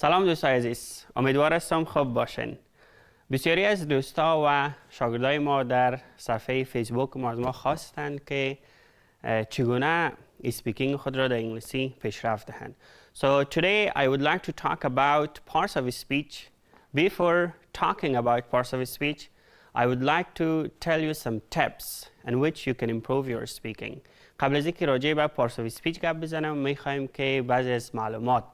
سلام دوستای عزیز، امیدوار هستم خوب باشین. بسیاری از دوستا و شاگردای ما در صفحه فیسبوک ما از ما خواستند که چگونه اسپیکینگ خود را در انگلیسی پیشرفت دهند. So today I would like to talk about parts of speech. Before talking about parts of speech, I would like to tell you some tips in which you can improve your speaking. قبل از اینکه راجع به parts of speech گپ بزنم می‌خوایم که بعضی از معلومات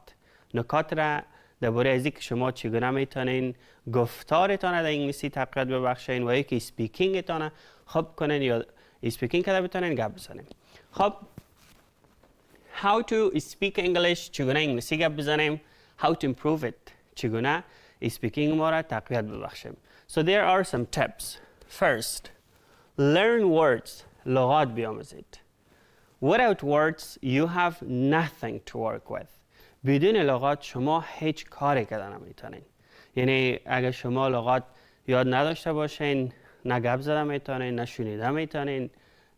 نکات را درباره از اینکه شما چگونه میتونین گفتارتان در انگلیسی تقویت ببخشین و یکی اسپیکینگتان خوب کنین یا اسپیکینگ کرده بتونین گپ بزنیم. خب how to speak English، چگونه انگلیسی گپ بزنیم، how to improve it، چگونه اسپیکینگ ما را تقویت ببخشیم. So there are some tips. First, learn words، لغات بیاموزید. Without words you have nothing to work with. بدون لغات شما هیچ کاری کردن نمیتونین. یعنی اگر شما لغات یاد نداشته باشین، نه گپ زدن میتونین، نه شنیدن میتونین،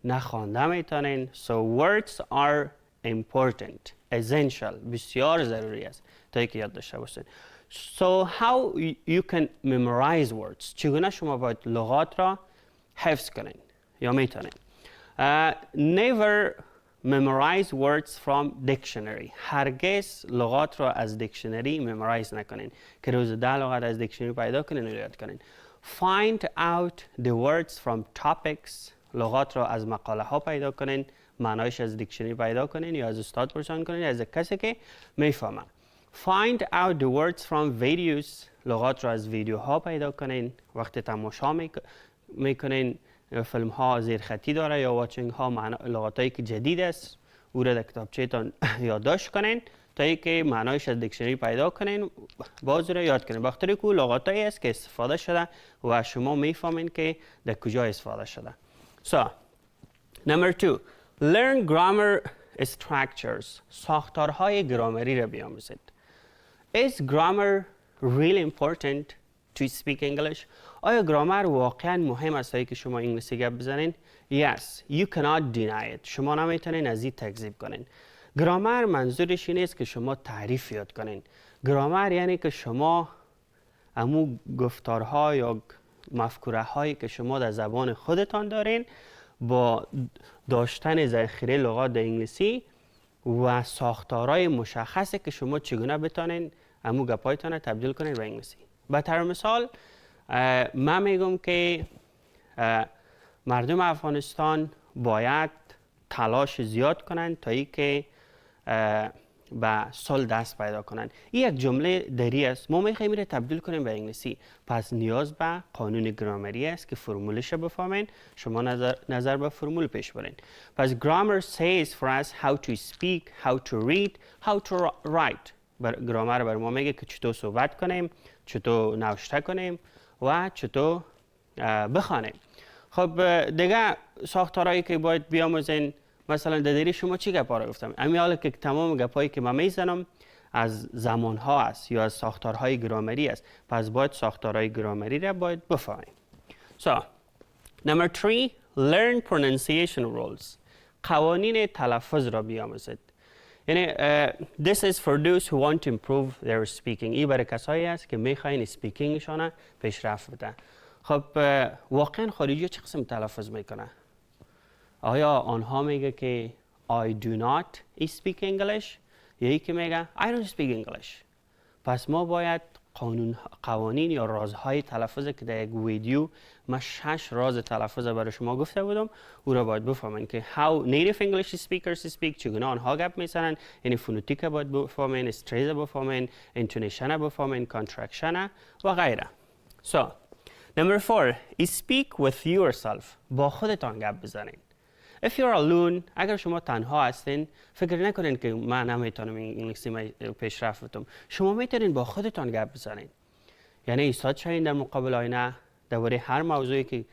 نه خواندن میتونین. So words are important, essential، بسیار ضروری است تا اینکه یاد داشته باشین. So how you can memorize words، چگونه شما باید لغات را حفظ کنین یا میتونین. Never memorize words from dictionary. هرگز لغات را از دیکشنری memorize نکنین که روز 10 لغت از دیکشنری پیدا کنین و یاد کنین. Find out the words from topics. لغات را از مقاله ها پیدا کنین، معنایش از دیکشنری پیدا کنین یا از استاد پرسان کنین، از کسی که میفهمه. Find out the words from videos. لغات را از ویدیوها پیدا کنین. وقتی تماشا میکنین فیلم ها زیرخطی داره یا واچینگ ها لغاتایی که جدید است او را در کتابچه‌تان یادداشت کنین تا اینکه معنایش از دیکشنری پیدا کنین باز را یاد کنین. بخاطر که لغاتایی است که استفاده شده و شما میفهمین که در کجا استفاده شده. So number 2, learn grammar structures. ساختارهای گرامری را بیاموزید. Is grammar really important to speak English؟ آیا گرامر واقعا مهم است که شما انگلیسی گپ بزنین؟ Yes, you cannot deny it. شما نمیتونین از این تکذیب کنین. گرامر منظورش این است که شما تعریف یاد کنین. گرامر یعنی که شما امو گفتارها یا مفکوره هایی که شما در زبان خودتان دارین با داشتن ذخیره لغات در انگلیسی و ساختارهای مشخصی که شما چگونه بتونین امو گپایتان تبدیل کنین به انگلیسی. به طور مثال من میگم که مردم افغانستان باید تلاش زیاد کنند تا اینکه به صلح دست پیدا کنند. این یک جمله دری است. ما میخوایم این تبدیل کنیم به انگلیسی. پس نیاز به قانون گرامری است که فرمولش رو بفهمین. شما نظر به فرمول پیش برین. پس grammar says for us how to speak, how to read, how to write. گرامر بر ما میگه که چطور صحبت کنیم، چطور نوشته کنیم و چطور بخوانیم. خب دیگه ساختارهایی که باید بیاموزین، مثلا در شما چی گپا رو گفتم؟ همین حالا که تمام گپایی که من میزنم از زمانها است یا از ساختارهای گرامری است، پس باید ساختارهای گرامری را باید بفهمیم. So, number 3, learn pronunciation rules. قوانین تلفظ را بیاموزید. یعنی this is for those who want to improve their speaking. این برای کسایی است که میخواین اسپیکینگشان پیشرفت بده. خب واقعا خارجی چه قسم تلفظ میکنه؟ آیا آنها میگه که I do not speak English یا ای که میگه I don't speak English؟ پس ما باید قوانین یا رازهای تلفظ که در یک ویدیو من 6 راز تلفظ برای شما گفته بودم او را باید بفهمین که how native English speakers speak، چگونه آنها گپ میزنن، یعنی فونوتیک باید بفهمین، استریز بفهمین، انتونیشن بفهمین، کانترکشن و غیره. So number 4, speak with yourself. با خودتان گپ بزنین. If you're alone، اگر شما تنها هستین فکر نکنین که من نمیتونم انگلیسی پیشرفت بدم. شما میتونین با خودتان گپ بزنین. یعنی ایستاد شوین در مقابل آینه درباره هر موضوعی که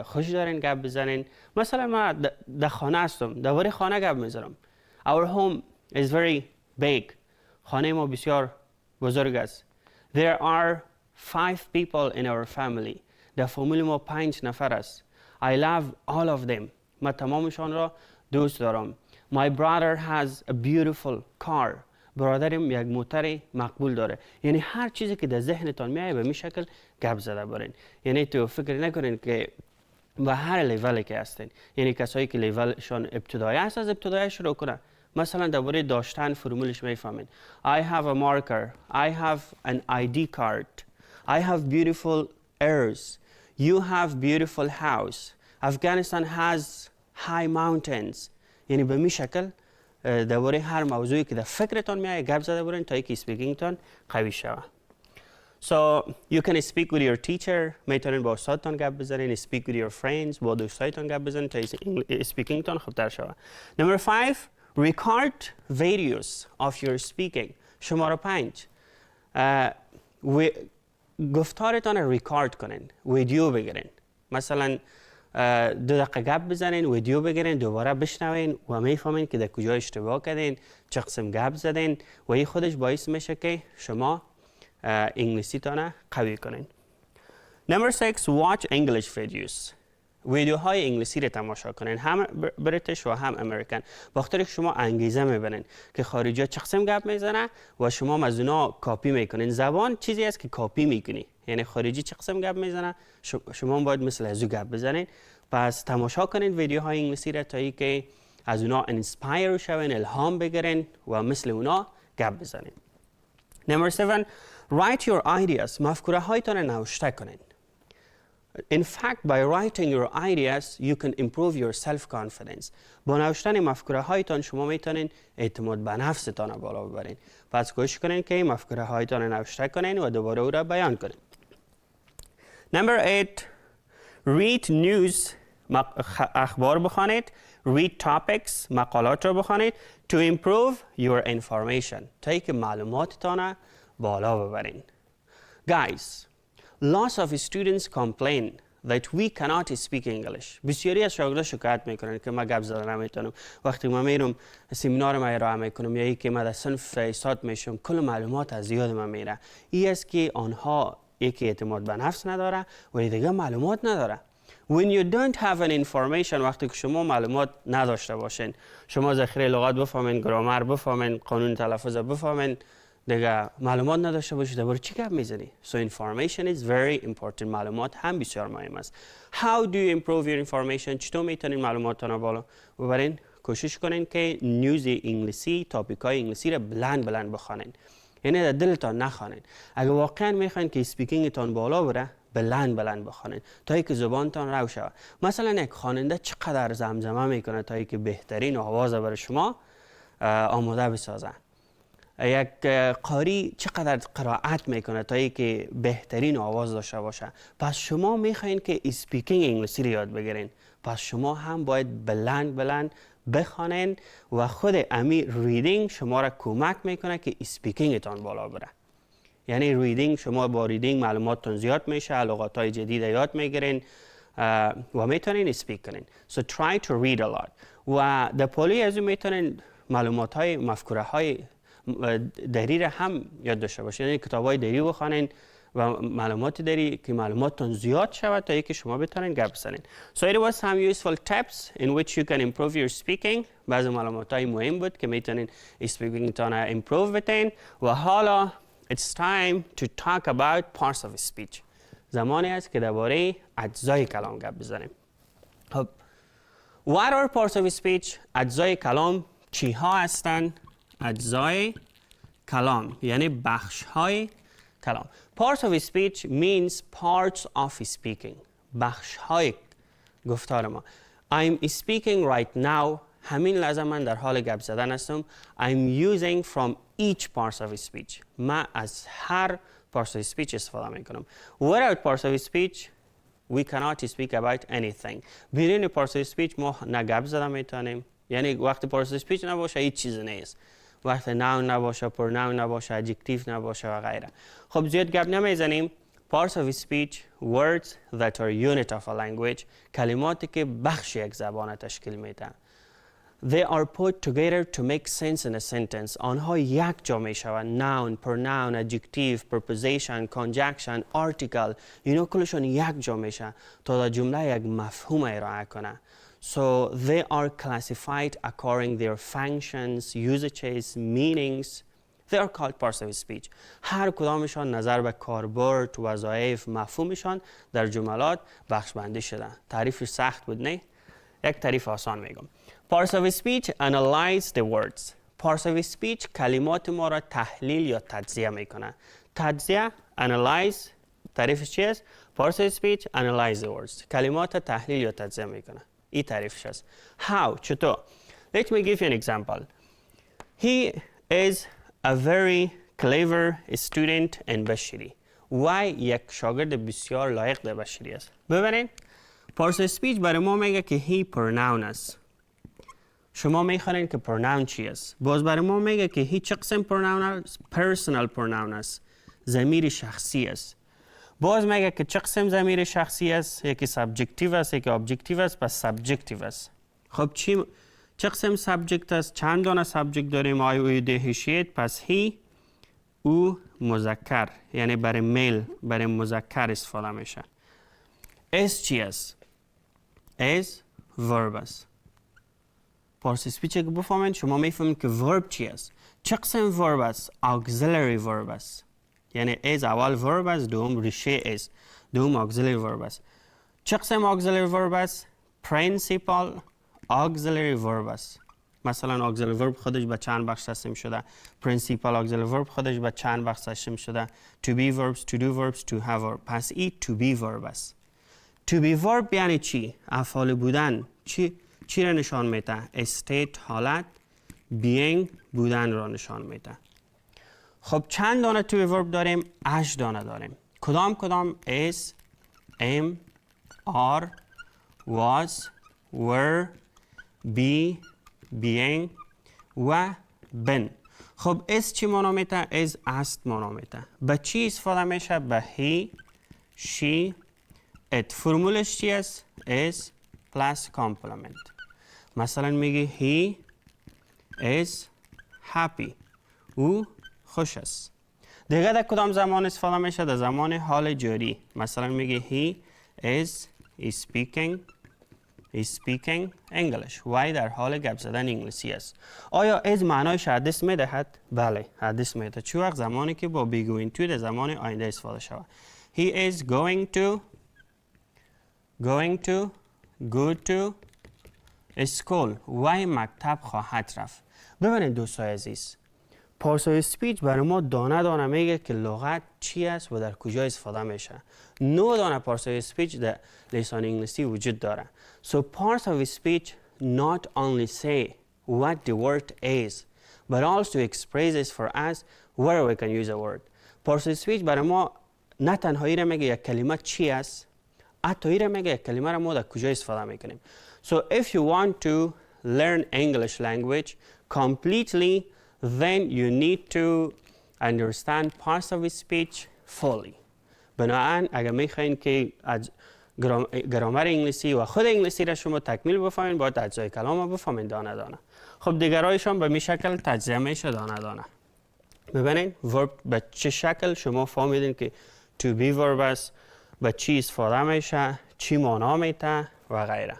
خوش دارین گپ بزنین. مثلا من در خانه هستم، درباره خانه گپ میزنم. Our home is very big. خانه ما بسیار بزرگ است. There are 5 people in our family. در فامیل ما 5 نفر است. I love all of them. من تمامشان را دوست دارم. My brother has a beautiful car. برادرم یک موتر مقبول داره. یعنی هر چیزی که در ذهنتان میایه به این شکل گپ زده برین. یعنی تو فکر نکنین که به هر لیولی که هستین، یعنی کسایی که لیولشان ابتدایی است از ابتدایی شروع کنه. مثلا درباره داشتن فرمولش میفهمین. I have a marker. I have an ID card. I have beautiful earth. You have beautiful house. Afghanistan has high mountains. یعنی به می شکل درباره هر موضوعی که در فکرتان میایه گپ زده برین تا اینکه اسپیکینگتان قوی شوه. So you can speak with your teacher. میتونین با استادتان گپ بزنین. Speak with your friends. با دوستایتان گپ بزنین تا اسپیکینگتان خوبتر شوه. Number 5. Record videos of your speaking. شماره 5. گفتارتان رو ریکارد کنین. ویدیو بگیرین. مثلا 2 دقیقه گپ بزنین، ویدیو بگیرین، دوباره بشنوین و میفهمین که در کجا اشتباه کردین، چه قسم گپ زدین و این خودش باعث میشه که شما انگلیسیتان قوی کنین. Number 6. Watch English videos. ویدیوهای انگلیسی رو تماشا کنین، هم بریتیش و هم امریکن. بخاطر که شما انگیزه میبرین که خارجی چه قسم گپ میزنه و شما از اونا کاپی میکنین. زبان چیزی است که کاپی میکنی. یعنی خارجی چه قسم گپ میزنه شما باید مثل از او گپ بزنین. پس تماشا کنین ویدیوهای انگلیسی را تا اینکه از اونا انسپایر شوین، الهام بگیرین و مثل اونا گپ بزنین. Number 7. Write your ideas. مفکوره هایتان نوشته کنین. In fact, by writing your ideas, you can improve your self-confidence. با نوشتن مفکوره هایتان شما میتونین اعتماد به نفستان بالا ببرین. پس کوشش کنین که مفکوره هایتان نوشته کنین و دوباره او را بیان کنین. Number 8. Read news. اخبار بخوانید. Read topics. مقالات را بخوانید. To improve your information. تا اینکه معلوماتتان بالا ببرین. Guys, lots of students complain that we cannot speak English. بسیاری از شاگردان شکایت میکنن که ما گپ زدن نمیتونم. وقتی ما میرم سمینار ما ارائه میکنم یا اینکه ما در صنف استاد میشم کل معلومات از یاد من میره. این است که آنها یکی اعتماد به نفس نداره و دیگه معلومات نداره. When you don't have an information، وقتی که شما معلومات نداشته باشین، شما ذخیره لغات بفهمین، گرامر بفهمین، قانون تلفظ بفهمین، دیگه معلومات نداشته باشید درباره چی گپ میزنی. So information is very important. معلومات هم بسیار مهم است. How do you improve your information؟ چطور میتونین معلوماتتان رو بالا ببرین؟ کوشش کنین که نیوز انگلیسی، تاپیک های انگلیسی را بلند بخوانین. یعنی در دلتان نخوانین. اگه واقعا میخواین که اسپیکینگتان بالا بره، بلند بخوانین تا اینکه زبانتان رو شود. مثلا یک خواننده چقدر زمزمه میکنه تا اینکه بهترین آواز برای شما آماده بسازه. یک قاری چقدر قرائت میکنه تا اینکه بهترین آواز داشته باشه. پس شما میخواین که اسپیکینگ انگلیسی رو یاد بگیرین. پس شما هم باید بلند بخوانین و خود امی ریدینگ شما را کمک میکنه که اسپیکینگتان بالا بره. یعنی ریدینگ، شما با ریدینگ معلوماتتون زیاد میشه، لغات‌های جدید یاد میگیرین و میتونین اسپیک کنین. So try to read a lot. و در پولی از اون میتونین معلومات‌های مفکوره‌های دری را هم یاد داشته باشین. یعنی کتاب‌های دری بخوانین و معلومات دری که معلوماتتون زیاد شود تا اینکه شما بتونین گپ بزنین. So it was some useful tips in which you can improve your speaking. بعضی معلومات‌های مهم بود که میتونین اسپیکینگتان را امپروو بتین. و حالا it's time to talk about parts of speech. زمانی است که درباره اجزای کلام گپ بزنیم. خب what are parts of speech؟ اجزای کلام چی ها هستند؟ اجزای کلام یعنی بخش های کلام. Parts of speech means parts of speaking. بخش های گفتار ما. I'm speaking right now. همین لحظه من در حال گپ زدن هستم. I'm using from each part of speech. من از هر parts of speech استفاده میکنم. Without parts of speech, we cannot speak about anything. بدون parts of speech ما نه گپ زدن میتونیم. یعنی وقتی parts of speech نباشه هیچ چیز نیست. وقتی noun نباشه، pronoun نباشه، adjective نباشه و غیره. خب زیاد گپ نمیزنیم. Parts of speech, words that are unit of a language. کلماتی که بخش یک زبان تشکیل میدن. They are put together to make sense in a sentence. آنها یک جا می شوند. Noun, pronoun, adjective, preposition, conjunction, article. اینا کلشون یک جا میشن تا در جمله یک مفهوم ارائه کنه. So they are classified according their functions, usages, meanings They are called parts of speech. هر کدامشان نظر به کاربرد، وظایف، مفهومشان در جملات بخش بندی شده. تعریفش سخت بود نه؟ یک تعریف آسان میگم. Parts of speech analyze the words. Parts of speech کلمات ما را تحلیل یا تجزیه میکنه. تجزیه analyze تعریفش چی است؟ Parts of speech analyze the words. کلمات تحلیل یا تجزیه میکنه. این تعریفش است. How؟ چطور؟ Let me give you an example. He is a very clever student in بشری. وای یک شاگرد بسیار لایق در بشری است. ببینید parts of speech برای ما میگه که he pronoun است. شما میخوانید که pronoun چی است. باز برای ما میگه که he چه قسم pronoun است؟ personal pronoun است. ضمیر شخصی است. باز میگه که چه قسم ضمیر شخصی است؟ یکی subjective است، یکی objective است، پس subjective است. خب چه قسم سابجکت است؟ چند دانه سابجکت داریم؟ آی او دهشید. پس هی او مذکر، یعنی برای میل، برای مذکر استفاده میشه. اس چی است؟ اس ورب است. پارس اسپیچ که بفهمید شما میفهمید که ورب چی است. چه قسم ورب است؟ auxiliary ورب است. یعنی از اول ورب است، دوم ریشه است، دوم auxiliary ورب است. چه قسم auxiliary ورب است؟ principal auxiliary verb است. مثلا auxiliary verb خودش به چند بخش تقسیم شده. principal auxiliary verb خودش به چند بخش تقسیم شده. to be verbs, to do verbs, to have verbs. پس این to be verb است. to be verb یعنی چی؟ افعال بودن. چی را نشان میده؟ state حالت، being بودن را نشان میده. خب چند دانه to be verb داریم؟ 8 دانه داریم. کدام؟ is, am, are, was, were, be, being و been. خب اس چی معنا میده؟ از است معنا میده. به چی استفاده میشه؟ به he, she, it. فرمولش چی است؟ is plus complement. مثلا میگی he is happy. او خوش است. دیگه در کدام زمان استفاده میشه؟ در زمان حال جاری. مثلا میگی he is speaking English. وای در حال گپ زدن انگلیسی است. آیا از معنایش حدث میدهد؟ بله، حدث میده. چه وقت زمانی که با be going to در زمان آینده استفاده شود. He is going to go to school. وای مکتب خواهد رفت. ببینید دوستای عزیز، پارس آف اسپیچ برای ما دانه دانه میگه که لغت چی است و در کجا استفاده میشه. 9 دانه پارس آف اسپیچ در لسان انگلیسی وجود داره. So parts of speech not only say what the word is, but also expresses for us where we can use a word. Parts of speech برای ما نه تنهایی را میگه یک کلمه چی است، حتی را میگه یک کلمه را ما در کجا استفاده میکنیم. So if you want to learn English language completely, then you need to understand parts of speech fully. بنابراین اگر میخواین که از گرامر انگلیسی و خود انگلیسی را شما تکمیل بفهمین، باید اجزای کلام را بفهمین دانه دانه. خب دیگرایشان به می شکل تجزیه میشه دانه دانه. ببینید ورب به چه شکل شما فهمیدین که to be verb است، به چی استفاده میشه، چی معنا میده و غیره.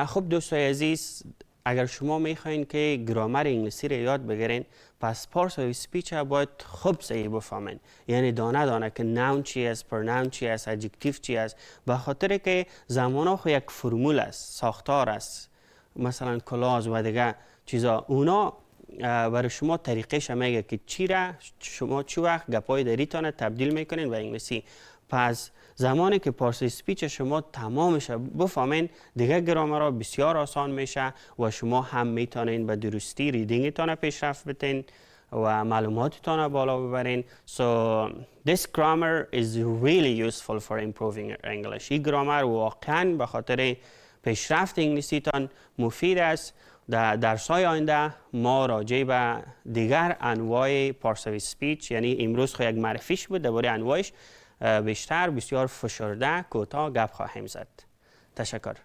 خب دوستای عزیز، اگر شما میخواین که گرامر انگلیسی را یاد بگیرین، پس پارس آف اسپیچ باید خوب صحیح بفهمین. یعنی دانه دانه که ناون چی است، پروناون چی است، ادجکتیو چی است. به خاطر که زمان خو یک فرمول است، ساختار است. مثلا کلاز و دیگه چیزا، اونا برای شما طریقش میگه که چی را شما چی وقت گپای دریتان تبدیل میکنین به انگلیسی. پس زمانی که پارس اسپیچ شما تمامش بفهمین، دیگه گرامر بسیار آسان میشه و شما هم میتونین به درستی ریدینگتان پیشرفت بتین و معلوماتتان بالا ببرین. So this grammar is really useful for improving your English. این گرامر واقعا به خاطر پیشرفت انگلیسیتان مفید است. در درس‌های آینده ما راجع به دیگر انواع پارس اسپیچ، یعنی امروز خو یک معرفیش بود، درباره انواعش بیشتر بسیار فشرده کوتاه گپ خواهیم زد. تشکر.